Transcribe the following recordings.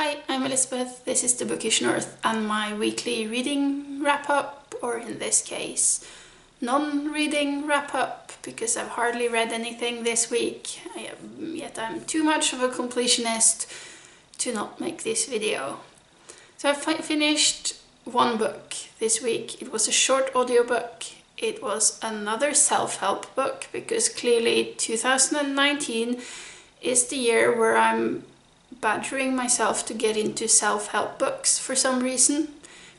Hi, I'm Elizabeth, this is the Bookish North and my weekly reading wrap-up, or in this case, non-reading wrap-up, because I've hardly read anything this week, yet I'm too much of a completionist to not make this video. So I've finished one book this week. It was a short audiobook. It was another self-help book, because clearly 2019 is the year where I'm badgering myself to get into self-help books for some reason.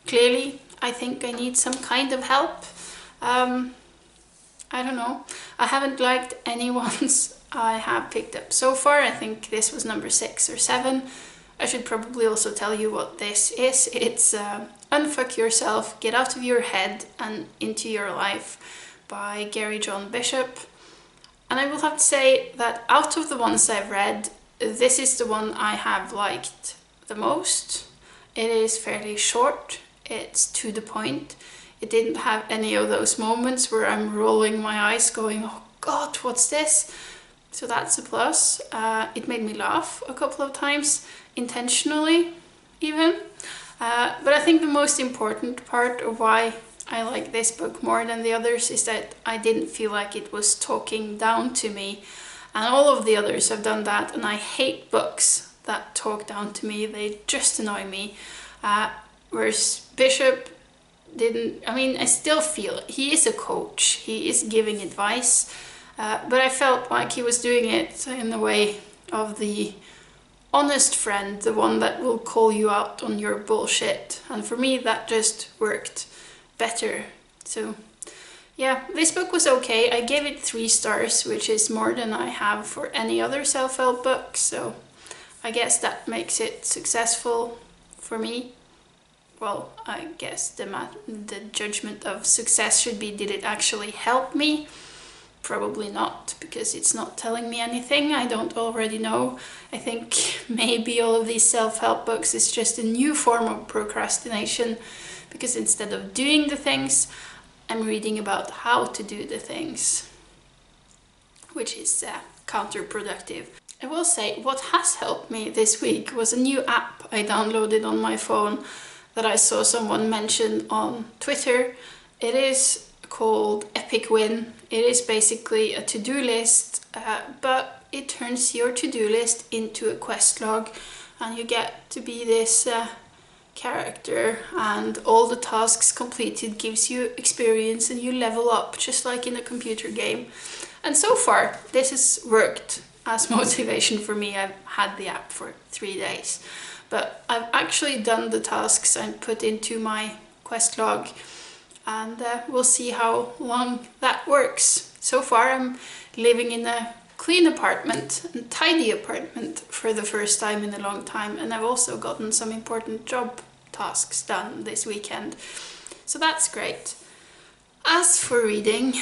Clearly, I think I need some kind of help. I don't know. I haven't liked any ones I have picked up so far. I think this was number 6 or 7. I should probably also tell you what this is. It's Unfuck Yourself, Get Out of Your Head and Into Your Life by Gary John Bishop. And I will have to say that out of the ones I've read, this is the one I have liked the most. It is fairly short, it's to the point. It didn't have any of those moments where I'm rolling my eyes going, oh God, what's this? So that's a plus. It made me laugh a couple of times, intentionally even. But I think the most important part of why I like this book more than the others is that I didn't feel like it was talking down to me. And all of the others have done that, and I hate books that talk down to me. They just annoy me. Whereas Bishop didn't, I still feel he is a coach. He is giving advice. But I felt like he was doing it in the way of the honest friend, the one that will call you out on your bullshit. And for me, that just worked better. So yeah, this book was okay. I gave it 3 stars, which is more than I have for any other self-help book, so I guess that makes it successful for me. Well, I guess the judgment of success should be, did it actually help me? Probably not, because it's not telling me anything I don't already know. I think maybe all of these self-help books is just a new form of procrastination, because instead of doing the things, I'm reading about how to do the things, which is counterproductive. I will say what has helped me this week was a new app I downloaded on my phone that I saw someone mention on Twitter. It is called Epic Win. It is basically a to-do list, but it turns your to-do list into a quest log, and you get to be this character, and all the tasks completed gives you experience and you level up just like in a computer game. And so far this has worked as motivation for me. I've had the app for 3 days, but I've actually done the tasks I put into my quest log, and we'll see how long that works. So far I'm living in a clean apartment and tidy apartment for the first time in a long time, and I've also gotten some important job tasks done this weekend, so that's great. As for reading,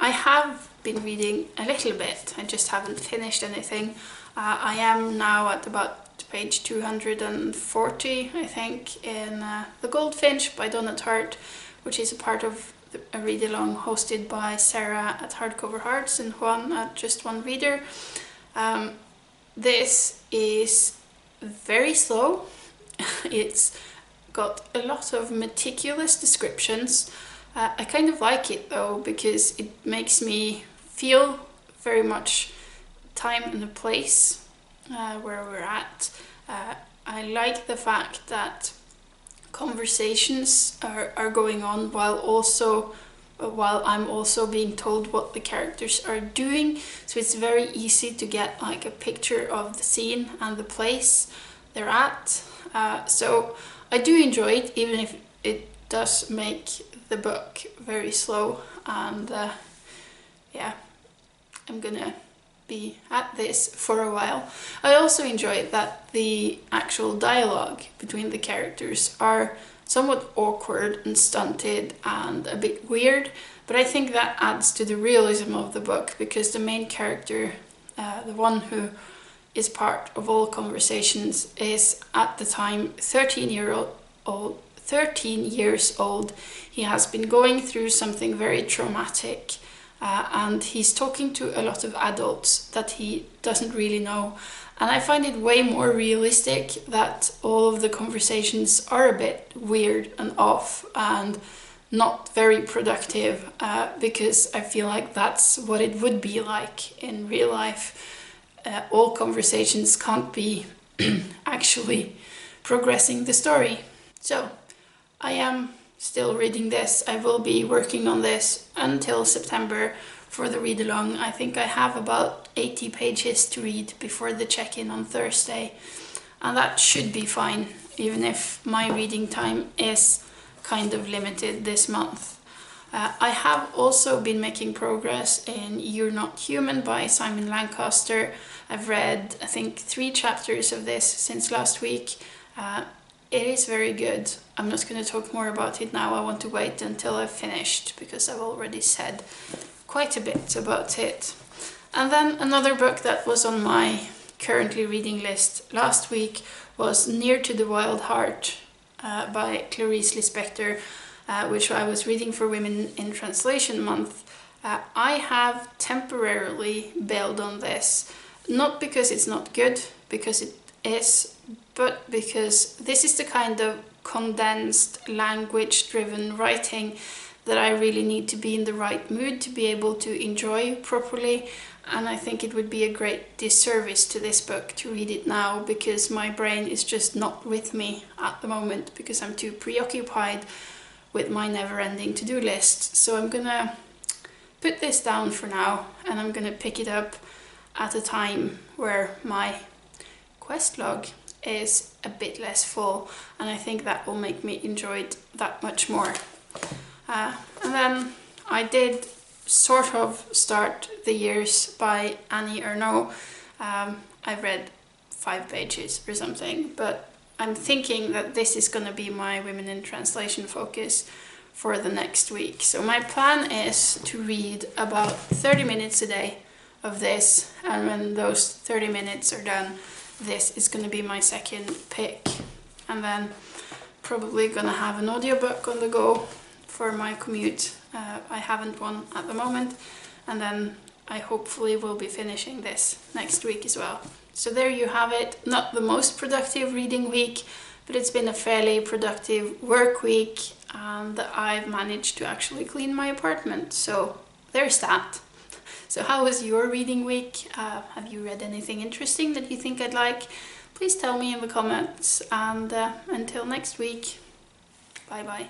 I have been reading a little bit. I just haven't finished anything. I am now at about page 240, I think, in The Goldfinch by Donna Tartt, which is a part of a read-along hosted by Sarah at Hardcover Hearts and Juan at Just One Reader. This is very slow. It's got a lot of meticulous descriptions. I kind of like it though, because it makes me feel very much time and the place where we're at. I like the fact that conversations are going on while I'm also being told what the characters are doing, so it's very easy to get like a picture of the scene and the place they're at. So I do enjoy it, even if it does make the book very slow, and yeah, I'm gonna be at this for a while. I also enjoy that the actual dialogue between the characters are somewhat awkward and stunted and a bit weird, but I think that adds to the realism of the book, because the main character, the one who is part of all conversations, is at the time 13 years old. He has been going through something very traumatic, and he's talking to a lot of adults that he doesn't really know. And I find it way more realistic that all of the conversations are a bit weird and off and not very productive, because I feel like that's what it would be like in real life. All conversations can't be actually progressing the story. So I am still reading this. I will be working on this until September for the read along. I think I have about 80 pages to read before the check-in on Thursday, and that should be fine, even if my reading time is kind of limited this month. I have also been making progress in You're Not Human by Simon Lancaster. I've read, I think, 3 chapters of this since last week. It is very good. I'm not going to talk more about it now. I want to wait until I've finished because I've already said quite a bit about it. And then another book that was on my currently reading list last week was Near to the Wild Heart by Clarice Lispector, which I was reading for Women in Translation Month. I have temporarily bailed on this, not because it's not good, because it is, but because this is the kind of condensed, language-driven writing that I really need to be in the right mood to be able to enjoy properly. And I think it would be a great disservice to this book to read it now, because my brain is just not with me at the moment because I'm too preoccupied with my never-ending to-do list. So I'm gonna put this down for now, and I'm gonna pick it up at a time where my quest log is a bit less full, and I think that will make me enjoy it that much more. And then I did sort of start The Years by Annie Ernaux. I've read 5 pages or something, but I'm thinking that this is going to be my Women in Translation focus for the next week. So my plan is to read about 30 minutes a day of this, and when those 30 minutes are done, this is going to be my second pick. And then probably going to have an audiobook on the go for my commute. I haven't one at the moment, and then I hopefully will be finishing this next week as well. So there you have it. Not the most productive reading week, but it's been a fairly productive work week, and I've managed to actually clean my apartment. So there's that. So how was your reading week? Have you read anything interesting that you think I'd like? Please tell me in the comments, and until next week, bye bye.